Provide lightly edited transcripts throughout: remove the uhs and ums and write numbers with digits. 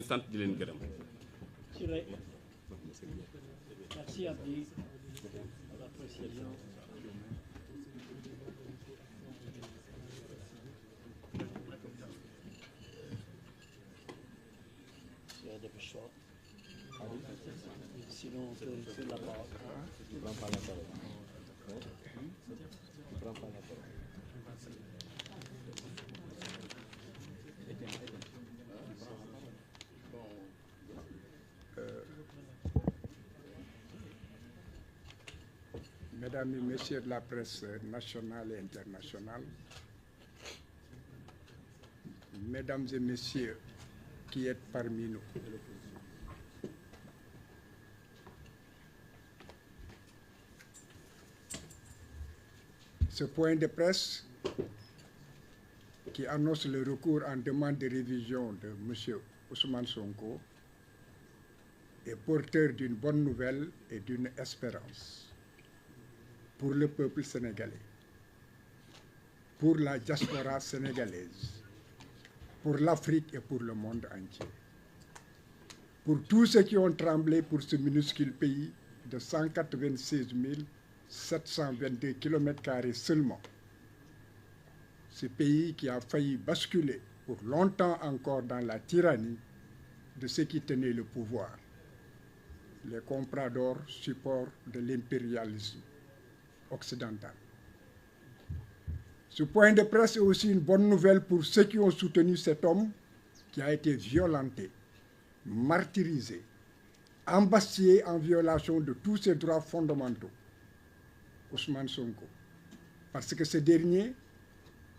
sant di leen gërëm. Merci Abdi pour la précision. Sinon on peut faire la parole. Tu prends pas la parole. Tu prends pas la parole. Mesdames et messieurs de la presse nationale et internationale, mesdames et messieurs qui êtes parmi nous, ce point de presse qui annonce le recours en demande de révision de M. Ousmane Sonko est porteur d'une bonne nouvelle et d'une espérance pour le peuple sénégalais, pour la diaspora sénégalaise, pour l'Afrique et pour le monde entier. Pour tous ceux qui ont tremblé pour ce minuscule pays de 196 722 km² seulement. Ce pays qui a failli basculer pour longtemps encore dans la tyrannie de ceux qui tenaient le pouvoir, les compradors supports de l'impérialisme occidental. Ce point de presse est aussi une bonne nouvelle pour ceux qui ont soutenu cet homme qui a été violenté, martyrisé, embastillé en violation de tous ses droits fondamentaux, Ousmane Sonko. Parce que ce dernier,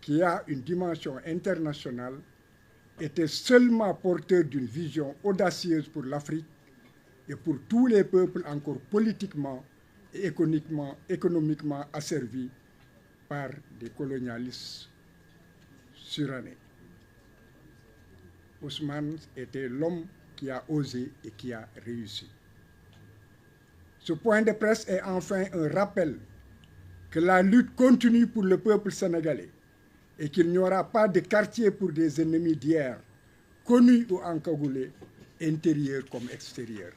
qui a une dimension internationale, était seulement porteur d'une vision audacieuse pour l'Afrique et pour tous les peuples encore politiquement et économiquement asservis par des colonialistes surannés. Ousmane était l'homme qui a osé et qui a réussi. Ce point de presse est enfin un rappel que la lutte continue pour le peuple sénégalais et qu'il n'y aura pas de quartier pour des ennemis d'hier, connus ou encagoulés, intérieurs comme extérieurs.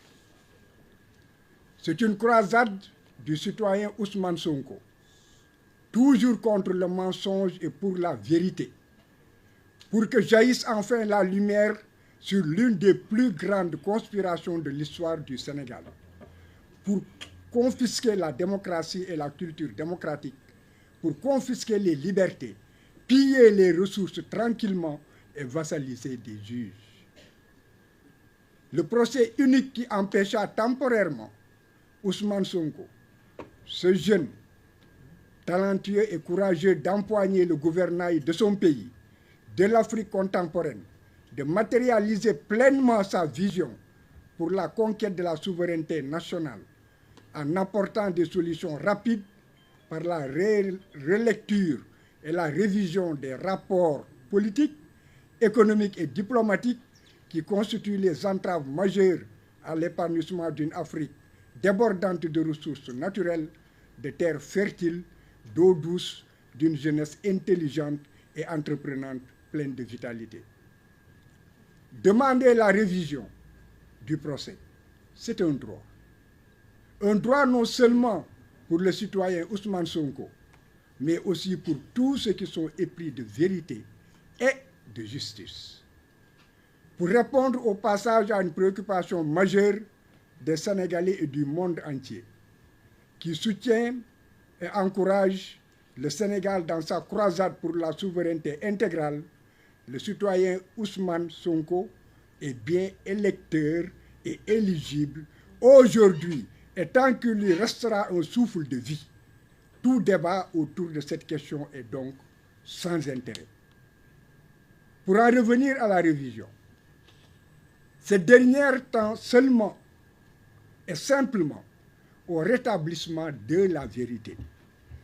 C'est une croisade du citoyen Ousmane Sonko, toujours contre le mensonge et pour la vérité, pour que jaillisse enfin la lumière sur l'une des plus grandes conspirations de l'histoire du Sénégal, pour confisquer la démocratie et la culture démocratique, pour confisquer les libertés, piller les ressources tranquillement et vassaliser des juges. Le procès unique qui empêcha temporairement Ousmane Sonko, ce jeune, talentueux et courageux d'empoigner le gouvernail de son pays, de l'Afrique contemporaine, de matérialiser pleinement sa vision pour la conquête de la souveraineté nationale, en apportant des solutions rapides par la relecture et la révision des rapports politiques, économiques et diplomatiques qui constituent les entraves majeures à l'épanouissement d'une Afrique débordante de ressources naturelles, de terres fertiles, d'eau douce, d'une jeunesse intelligente et entreprenante pleine de vitalité. Demander la révision du procès, c'est un droit. Un droit non seulement pour le citoyen Ousmane Sonko, mais aussi pour tous ceux qui sont épris de vérité et de justice. Pour répondre au passage à une préoccupation majeure des Sénégalais et du monde entier, qui soutiennent et encouragent le Sénégal dans sa croisade pour la souveraineté intégrale, le citoyen Ousmane Sonko est bien électeur et éligible aujourd'hui, et tant qu'il lui restera un souffle de vie. Tout débat autour de cette question est donc sans intérêt. Pour en revenir à la révision, cette dernière tend seulement et simplement au rétablissement de la vérité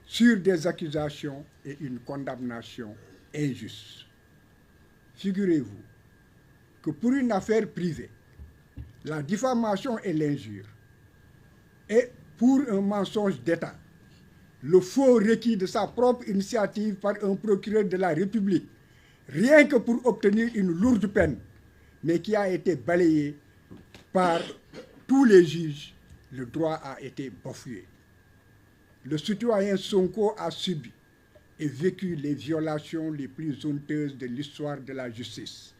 sur des accusations et une condamnation injuste. Figurez-vous que pour une affaire privée, la diffamation et l'injure, et pour un mensonge d'État, le faux requis de sa propre initiative par un procureur de la République, rien que pour obtenir une lourde peine, mais qui a été balayé par tous les juges. Le droit a été bafoué. Le citoyen Sonko a subi et vécu les violations les plus honteuses de l'histoire de la justice,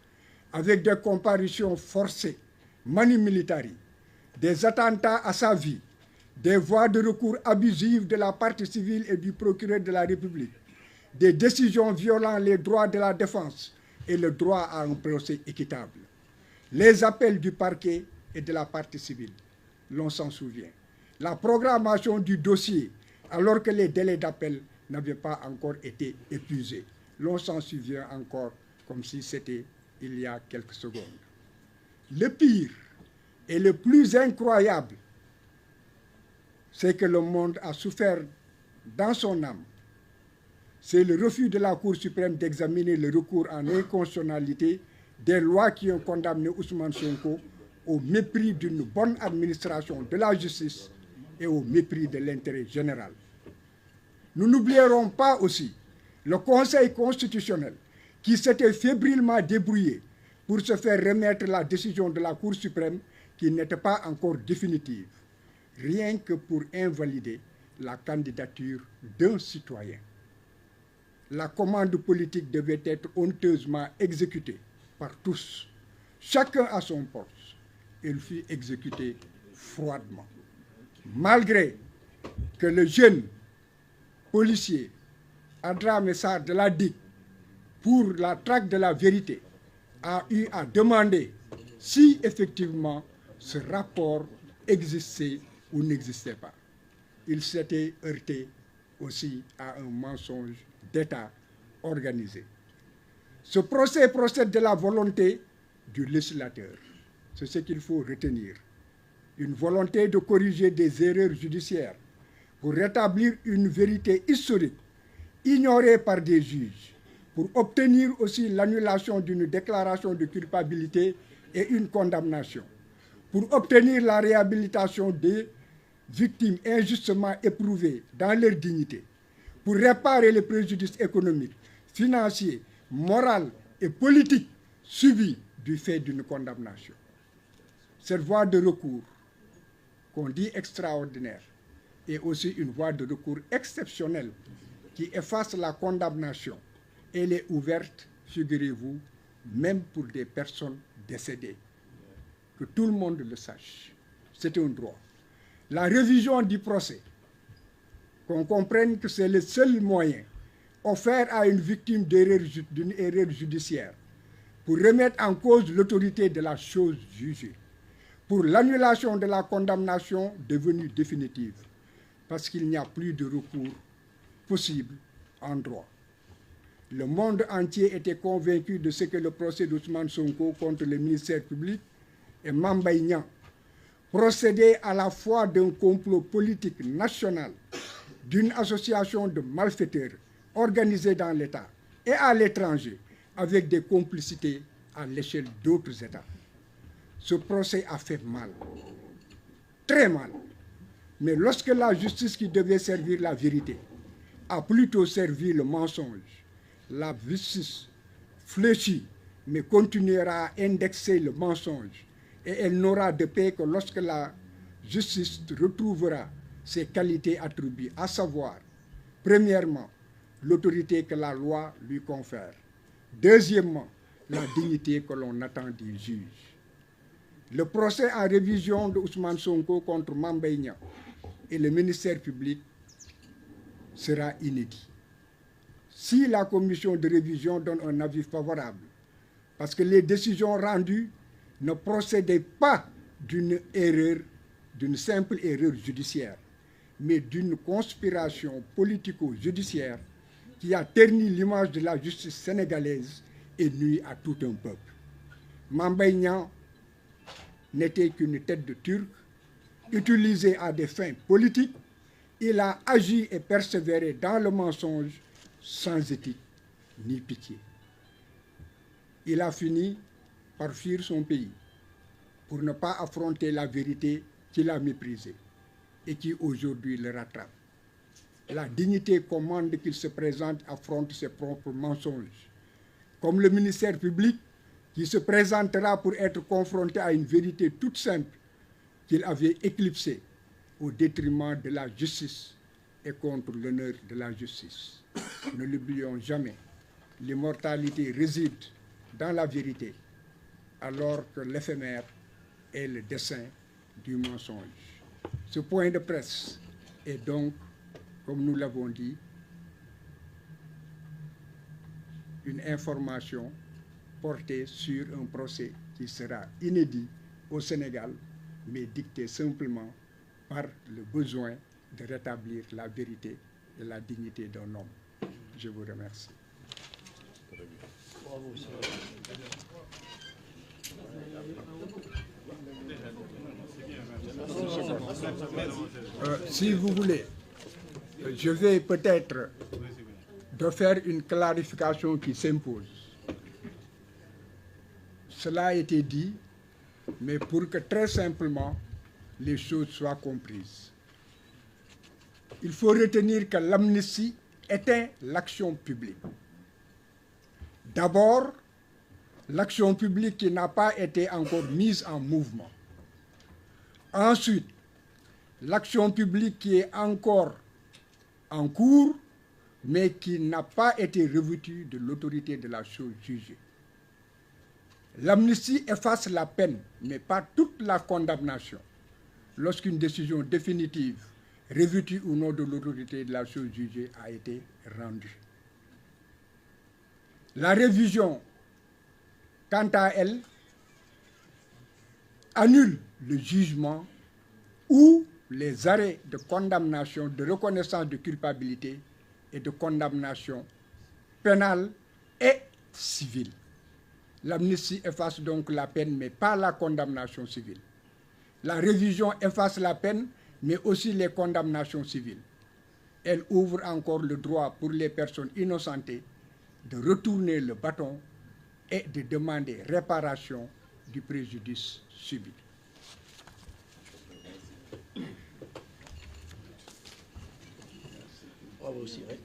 avec des comparutions forcées, manu militari, des attentats à sa vie, des voies de recours abusives de la partie civile et du procureur de la République, des décisions violant les droits de la défense et le droit à un procès équitable, les appels du parquet et de la partie civile, l'on s'en souvient, la programmation du dossier alors que les délais d'appel n'avaient pas encore été épuisés, l'on s'en souvient encore comme si c'était il y a quelques secondes. Le pire et le plus incroyable, c'est que le monde a souffert dans son âme. C'est le refus de la Cour suprême d'examiner le recours en inconstitutionnalité des lois qui ont condamné Ousmane Sonko au mépris d'une bonne administration de la justice et au mépris de l'intérêt général. Nous n'oublierons pas aussi le Conseil constitutionnel qui s'était fébrilement débrouillé pour se faire remettre la décision de la Cour suprême qui n'était pas encore définitive, rien que pour invalider la candidature d'un citoyen. La commande politique devait être honteusement exécutée par tous, chacun à son poste. Elle fut exécutée froidement. Malgré que le jeune policier Adramé Sarr de la DIC, pour la traque de la vérité, a eu à demander si effectivement ce rapport existait ou n'existait pas. Il s'était heurté aussi à un mensonge d'État organisé. Ce procès procède de la volonté du législateur. C'est ce qu'il faut retenir. Une volonté de corriger des erreurs judiciaires pour rétablir une vérité historique ignorée par des juges, pour obtenir aussi l'annulation d'une déclaration de culpabilité et une condamnation, pour obtenir la réhabilitation des victimes injustement éprouvées dans leur dignité, pour réparer les préjudices économiques, financiers, moraux et politiques subis du fait d'une condamnation. Cette voie de recours, qu'on dit extraordinaire, est aussi une voie de recours exceptionnelle qui efface la condamnation. Elle est ouverte, figurez-vous, même pour des personnes décédées. Que tout le monde le sache. C'est un droit. La révision du procès, qu'on comprenne que c'est le seul moyen offert à une victime d'une erreur judiciaire pour remettre en cause l'autorité de la chose jugée, pour l'annulation de la condamnation devenue définitive, parce qu'il n'y a plus de recours possible en droit. Le monde entier était convaincu de ce que le procès d'Ousmane Sonko contre le ministère public et Mame Mbaye Niang procédait à la fois d'un complot politique national, d'une association de malfaiteurs organisés dans l'État et à l'étranger, avec des complicités à l'échelle d'autres États. Ce procès a fait mal, très mal. Mais lorsque la justice qui devait servir la vérité a plutôt servi le mensonge, la justice fléchit, mais continuera à indexer le mensonge. Et elle n'aura de paix que lorsque la justice retrouvera ses qualités attribuées, à savoir, premièrement, l'autorité que la loi lui confère. Deuxièmement, la dignité que l'on attend des juges. Le procès en révision de Ousmane Sonko contre Mame Mbaye Niang et le ministère public sera inédit. Si la commission de révision donne un avis favorable, parce que les décisions rendues ne procédaient pas d'une erreur, d'une simple erreur judiciaire, mais d'une conspiration politico-judiciaire qui a terni l'image de la justice sénégalaise et nuit à tout un peuple. Mame Mbaye Niang n'était qu'une tête de Turc, utilisée à des fins politiques. Il a agi et persévéré dans le mensonge sans éthique ni pitié. Il a fini par fuir son pays pour ne pas affronter la vérité qu'il a méprisée et qui aujourd'hui le rattrape. La dignité commande qu'il se présente, affronte ses propres mensonges. Comme le ministère public, qui se présentera pour être confronté à une vérité toute simple qu'il avait éclipsée au détriment de la justice et contre l'honneur de la justice. Ne l'oublions jamais, l'immortalité réside dans la vérité, alors que l'éphémère est le dessein du mensonge. Ce point de presse est donc, comme nous l'avons dit, une information portée sur un procès qui sera inédit au Sénégal, mais dicté simplement par le besoin de rétablir la vérité et la dignité d'un homme. Je vous remercie. Bravo, si vous voulez, je vais peut-être de faire une clarification qui s'impose. Cela a été dit, mais pour que très simplement les choses soient comprises. Il faut retenir que l'amnistie éteint l'action publique. D'abord, l'action publique qui n'a pas été encore mise en mouvement. Ensuite, l'action publique qui est encore en cours, mais qui n'a pas été revêtue de l'autorité de la chose jugée. L'amnistie efface la peine, mais pas toute la condamnation, lorsqu'une décision définitive, revêtue ou non de l'autorité de la chose jugée, a été rendue. La révision, quant à elle, annule le jugement ou les arrêts de condamnation, de reconnaissance de culpabilité et de condamnation pénale et civile. L'amnistie efface donc la peine, mais pas la condamnation civile. La révision efface la peine, mais aussi les condamnations civiles. Elle ouvre encore le droit pour les personnes innocentées de retourner le bâton et de demander réparation du préjudice subi. Bravo, Cyril.